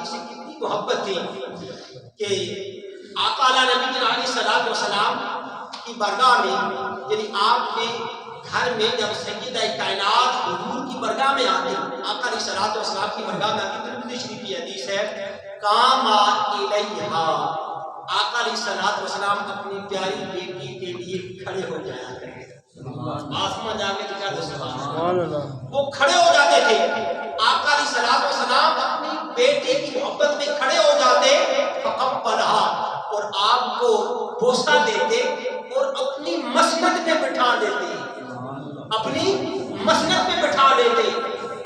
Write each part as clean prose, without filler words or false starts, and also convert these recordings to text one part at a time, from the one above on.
شادی سے کتنی محبت تھی کہ آقا نبی علیہ الصلوۃ والسلام کی بارگاہ میں، یعنی آپ کے گھر میں جب سیدہ کائنات حضور کی بارگاہ میں آتے، آقا علیہ الصلوۃ والسلام کی بارگاہ میں آتے، ترمذی شریف کی حدیث ہے، قام الیہا، آقا علیہ الصلوۃ والسلام اپنی پیاری بیٹی کے لیے کھڑے ہو جایا کرتے، آسمان جا کے کیا سبحان اللہ، وہ کھڑے ہو جاتے تھے، آقا علیہ الصلوۃ والسلام اپنی بیٹی کی محبت میں کھڑے ہو جاتے، فقبلھا، اور آپ کو بوسہ دیتے اور اپنی مسند پہ بٹھا دیتے، اپنی مسند پہ بٹھا دیتے۔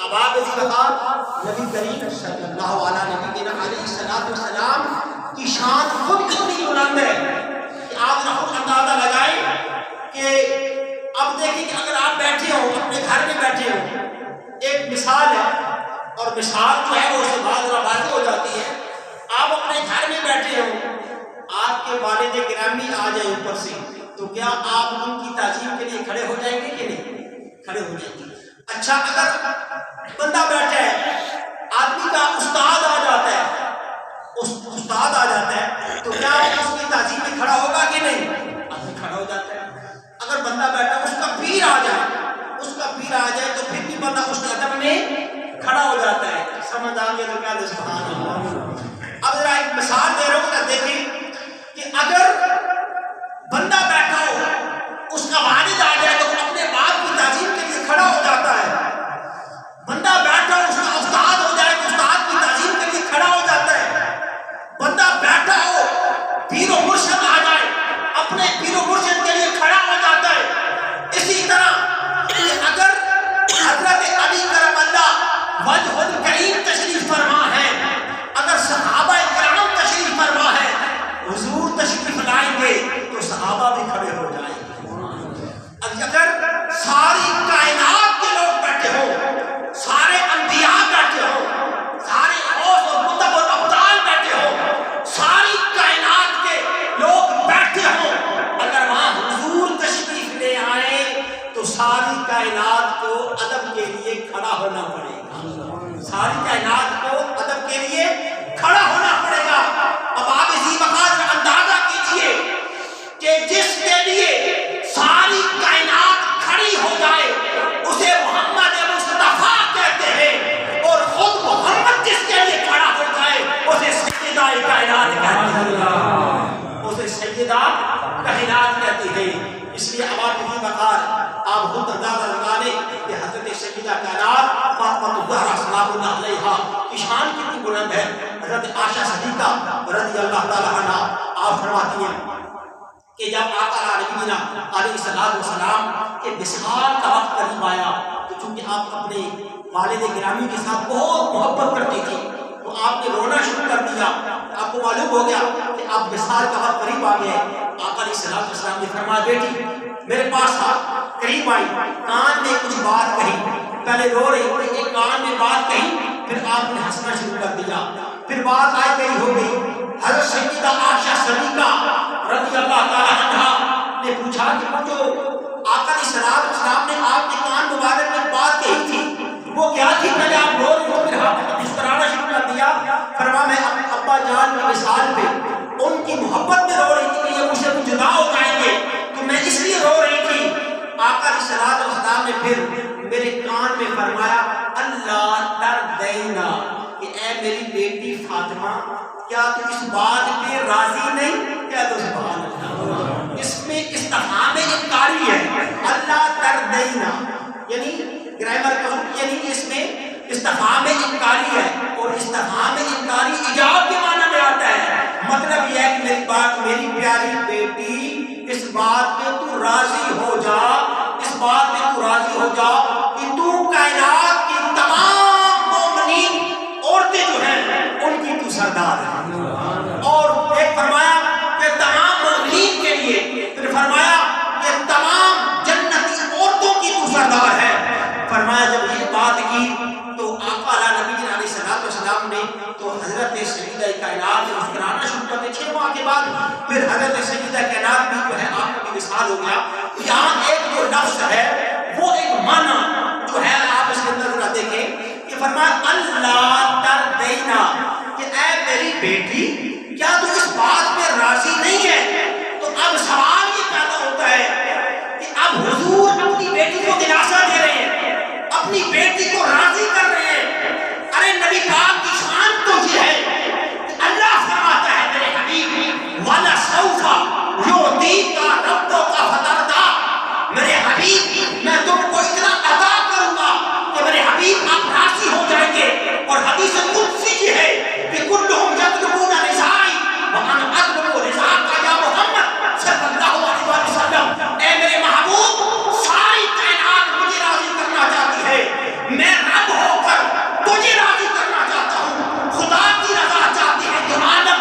اب آپ اس وقت نبی کریم صلی اللہ علیہ وسلم کی شان خود کتنی بلند ہے کہ آپ خود اندازہ لگائیں کہ اب دیکھیں کہ اگر آپ بیٹھے ہو اپنے گھر میں بیٹھے ہو، ایک مثال ہے اور مثال جو ہے وہ اس سے بعض واضح ہو جاتی ہے، آپ اپنے گھر میں بیٹھے ہو، آپ کے والد گرامی آ جائیں اوپر سے، تو کیا آپ ان کی تعظیم کے لیے کھڑے ہو جائیں گے کہ نہیں؟ کھڑے ہو جائیں گے۔ اچھا اگر بندہ بیٹھا ہے، آدمی کا استاد آ جاتا ہے، استاد آ جاتا ہے، تو کیا اس کی تعظیم میں کھڑا ہوگا کہ نہیں؟ آدمی کھڑا ہو جاتا ہے۔ اگر بندہ بیٹھا اس کا پیر آ جائے تو پھر بھی بندہ اس کے ادب میں کھڑا ہو جاتا ہے۔ سمجھ آ گیا تو کیا دے سبحان اللہ۔ اب ذرا ایک مثال دے رہا ہوں کہ دیکھیں کہ اگر بندہ بیٹھا ہو، اس کا والد آ جائے تو اپنے باپ کی تعظیم کے لیے کھڑا ہو جاتا ہے، بندہ بیٹھا ہو، اس کا استاد ہو جائے تو استاد کی تعظیم کے لیے کھڑا ہو جاتا ہے، بندہ بیٹھا ہو، پیر و مرشد آ جائے اپنے پیر و مرشد کے لیے کھڑا ہو جاتا ہے۔ اسی طرح اگر حضرت علی کرم اللہ وجہ الکریم تشریف فرما ہے، اگر صحابہ کرام تشریف فرما ہے، حضور تشریف لائیں گے تو صحابہ بھی کھڑے ہو جائیں گے۔ اگر ساری کائنات کے لوگ بیٹھے ہوں، سارے انبیاء بیٹھے ہوں، سارے غوث اور قطب اور ابدال بیٹھے ہوں، ساری کائنات کے لوگ بیٹھے ہوں، اگر وہاں حضور تشریف لے آئے تو ساری کائنات کو ادب کے لیے کھڑا ہونا پڑے گا، ساری کائنات کو ادب کے لیے کھڑا ہونا پڑے گا۔ اب آپ اسی وقت اندازہ کیجئے کہ جس کے لیے ساری کائنات کھڑی ہو جائے اسے محمد مصطفیٰ کہتے ہیں، اور خود محمد جس کے لیے کھڑا ہو جائے اسے سیدہ کائنات کہتے ہیں، اسے سیدہ کائنات کہتے ہیں۔ اس لیے اب آپ اسی وقت آپ خود اندازہ لگا لیں کہ حضرت سیدہ کائنات فاطمہ الزہرا سلام اللہ علیہا کی شان کتنی بلند ہے۔ حضرت عائشہ صدیقہ رضی اللہ تعالی عنہا آپ فرماتی ہیں کہ جب آقا نبی علیہ الصلوۃ والسلام کے وصال کا وقت قریب آیا تو چونکہ آپ اپنے والد گرامی کے ساتھ بہت محبت کرتی تھی تو آپ نے رونا شروع کر دیا۔ آپ کو معلوم ہو گیا کہ اب وصال کا وقت قریب آ گیا ہے۔ آقا علیہ الصلوۃ والسلام نے فرمایا بیٹی میرے پاس آ، قریب آئی، کان میں کچھ بات کہی، پہلے رو رہی تھی، ایک کان میں بات کہی، پھر آپ نے ہنسنا شروع کر دیا، پھر بات آئی گئی ہو گئی۔ حضرت سیدہ عائشہ صدیقہ رضی اللہ تعالی عنہا نے پوچھا کہ وہ جو آقا علیہ الصلوۃ والسلام نے آپ کے کان مبارک میں بات کہی تھی وہ کیا تھی؟ پہلے آپ رو رہی ہو، پھر آپ مسکرانا شروع کر دیا۔ فرمایا میں اپنے ابا جان کی وصال پہ ان کی محبت میں رو رہی تھی کہ یہ مجھ سے جدا ہو جائیں گے تو میں اس لیے رو رہی تھی۔ آقا علیہ الصلوۃ والسلام نے پھر میرے کان میں فرمایا اللہ ترضینا، کہ اے میری بیٹی فاطمہ کیا تو اس بات پہ راضی نہیں؟ کیا تو سبحان اللہ، اس میں استفہام انکاری ہے، اللہ ترضینا یعنی گرامر کا یعنی اس میں استفہام انکاری ہے، اور استفہام انکاری ایجاب کے معنی میں آتا ہے۔ مطلب یہ ہے کہ میری پیاری بیٹی اس بات پہ تو راضی ہو جا، اس بات پہ تو راضی ہو جا کہ تو کائنات کی تمام مومنین عورتیں جو ہیں ان کی تو سردار ہے۔ اور ایک فرمایا کہ تمام مومنین کے لیے، پھر فرمایا کہ تمام جنتی عورتوں کی تو سردار ہے۔ فرمایا جب یہ بات کی تو آقا نبی علیہ الصلوۃ والسلام نے تو حضرت سیدہ کائنات نے مسکرانا شروع کر دیا۔ 6 ماہ کے بعد پھر حضرت سیدہ کائنات بھی جو ہے آپ کا بھی وصال ہو گیا۔ یہاں ایک جو لفظ ہے وہ ایک معنی جو ہے آپ اس کے اندر ذرا دیکھیں کہ فرمایا اللہ ترضینا، کہ بیٹی کیا تو اس بات پہ راضی نہیں ہے؟ تو اب سوال یہ پیدا ہوتا ہے کہ اب حضور اپنی بیٹی کو دلاسا دے رہے ہیں، اپنی بیٹی کو راضی کر رہے ہیں۔ ارے نبی پاک کی شان تو یہ ہے کہ اللہ فرماتا ہے میرے حبیب وَلَسَوْفَ يُعْطِيكَ رَبُّكَ فَتَرْضَىٰ، میرے حبیب میں تم کو اتنا عطا کروں گا کہ میرے حبیب آپ راضی ہو جائیں گے۔ اور حدیث قدسی یہ ہے کہ کلہم یطلبون رضائی وَأَنَا أَطْلُبُ رضاکَ یا محمد صلی اللہ علیہ وسلم۔ اے میرے محبوب ساری کائنات مجھے راضی کرنا چاہتی ہے، میں رب ہو کر تجھے راضی کرنا چاہتا ہوں۔ خدا کی رضا چاہتی ہے تو عالم،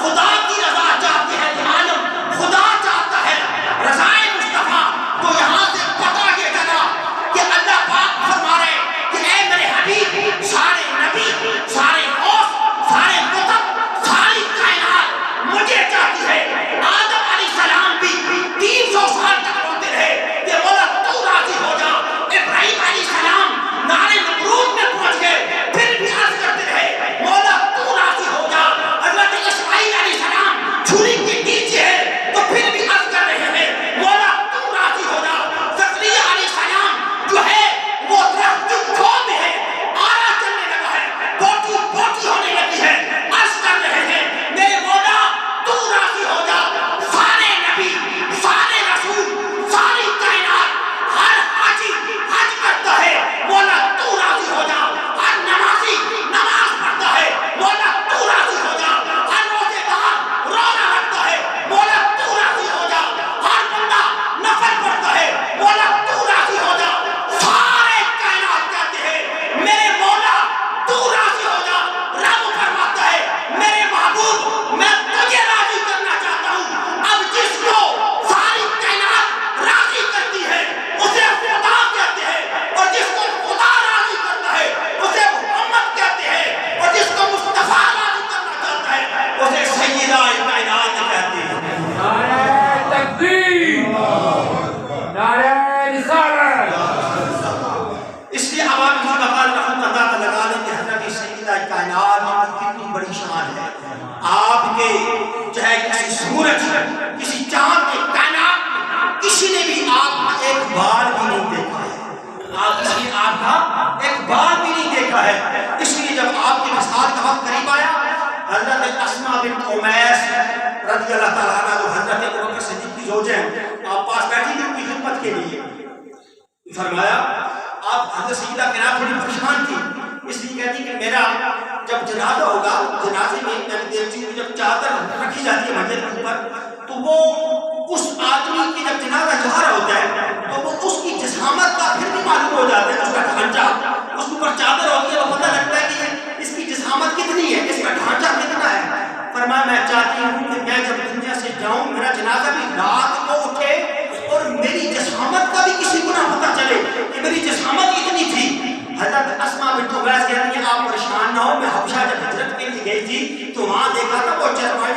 خدا کی رضا چاہتی ہے تو عالم، خدا چاہتا ہے رضائے مصطفیٰ۔ تو یہاں سے پتہ یہ چلا کہ اللہ پاک فرما رہے کہ اے میرے حبیب سارے نبی، سارے غوث، سارے قطب، ساری کائنات مجھے چاہتی ہے۔ آدم علیہ السلام بھی 300 سال تک روتے رہے کہ مولا تو راضی ہو جا۔ ابراہیم علیہ السلام نارے نمرود میں پہنچ گئے، پھر بھی عرض کرتے رہے مولا تو راضی ہو جا۔ حضرت اسماعیل علیہ السلام چھری کے نیچے ہے تو پھر بھی عرض کر رہے ہیں مولا تو راضی ہو جا۔ زکریا علیہ السلام جو ہے وہ درخت کی چھو میں ہے، آرا چلنے لگا ہے، بوٹی بوٹی ہونے لگی ہے، عرض کر رہے ہیں میرے مولا تو راضی ہو جا۔ سارے نبی، سارے رسول، ساری کائنات، ہر حاجی حج کرتا ہے مولا تو راضی ہو جا۔ ہر نمازی نماز پڑھتا ہے مولا تو راضی ہو جا۔ ہر روزے دار روزہ رکھتا ہے مولا تو راضی ہو جا۔ ہر بندہ نفل پڑھتا ہے مولا تو راضی ہو جا۔ سارے کائنات کہتے ہیں میرے مولا تو راضی ہو جا۔ رب فرماتا ہے میرے محبوب میں تجھے راضی کرنا چاہتا ہوں۔ اب جس کو ساری کائنات راضی کرتی ہے اسے خدا کہتے ہیں، اور جس کو خدا راضی کرتا ہے اسے محمد کہتے ہیں، اور جس کو مصطفیٰ راضی کرنا چاہتا ہے اسے سیدہ کائنات کہتے ہیں۔ نعرہ تکبیر، نعرہ رسالت۔ اس لیے عوام کی مقال رحمت اللہ تعالیٰ لگانے کہ حضرت سیدہ کائنات کی کتنی بڑی شان ہے۔ آپ کے چاہے کسی سورج، کسی چاند کے کائنات میں کسی نے بھی آپ کا ایک بال بھی نہیں دیکھا ہے، کسی نے آپ کا ایک بال بھی نہیں دیکھا ہے۔ اس لیے جب آپ کے وصال کا وقت قریب آیا، حضرت اسماء بنت امیس رضی اللہ تعالیٰ عنہ جو حضرت ابوبکر صدیق کی زوجہ ہیں، آپ پاس بیٹھی تھی ان کی خدمت کے لیے، فرمایا آپ حضرت سیدہ کائنات تھوڑی پریشان تھی، اس لیے کہتی کہ میرا جب جنازہ ہوگا، جنازے میں میں دیکھتی ہوں جب چادر رکھی جاتی ہے مسجد کے اوپر تو وہ اس آدمی کی جب جنازہ جا رہا ہوتا ہے تو وہ اس کی جسامت کا پھر بھی معلوم ہو جاتا ہے، اس کا ڈھانچہ، اس کے اوپر چادر ہوتی ہے وہ پتہ لگتا ہے کہ اس کی جسامت کتنی ہے، اس کا ڈھانچہ کتنا ہے۔ فرمایا میں چاہتی ہوں کہ میں جب دنیا سے جاؤں میرا جنازہ بھی رات کو اٹھے اور میری جسامت کا بھی کسی کو نہ پتہ چلے کہ میری جسامت اتنی تھی۔ حضرت اسماء بنت امیس کہتی ہیں آپ پریشان نہ ہو، میں حبشہ جب ہجرت کے لیے گئی تھی تو وہاں دیکھا تھا وہ چرواہے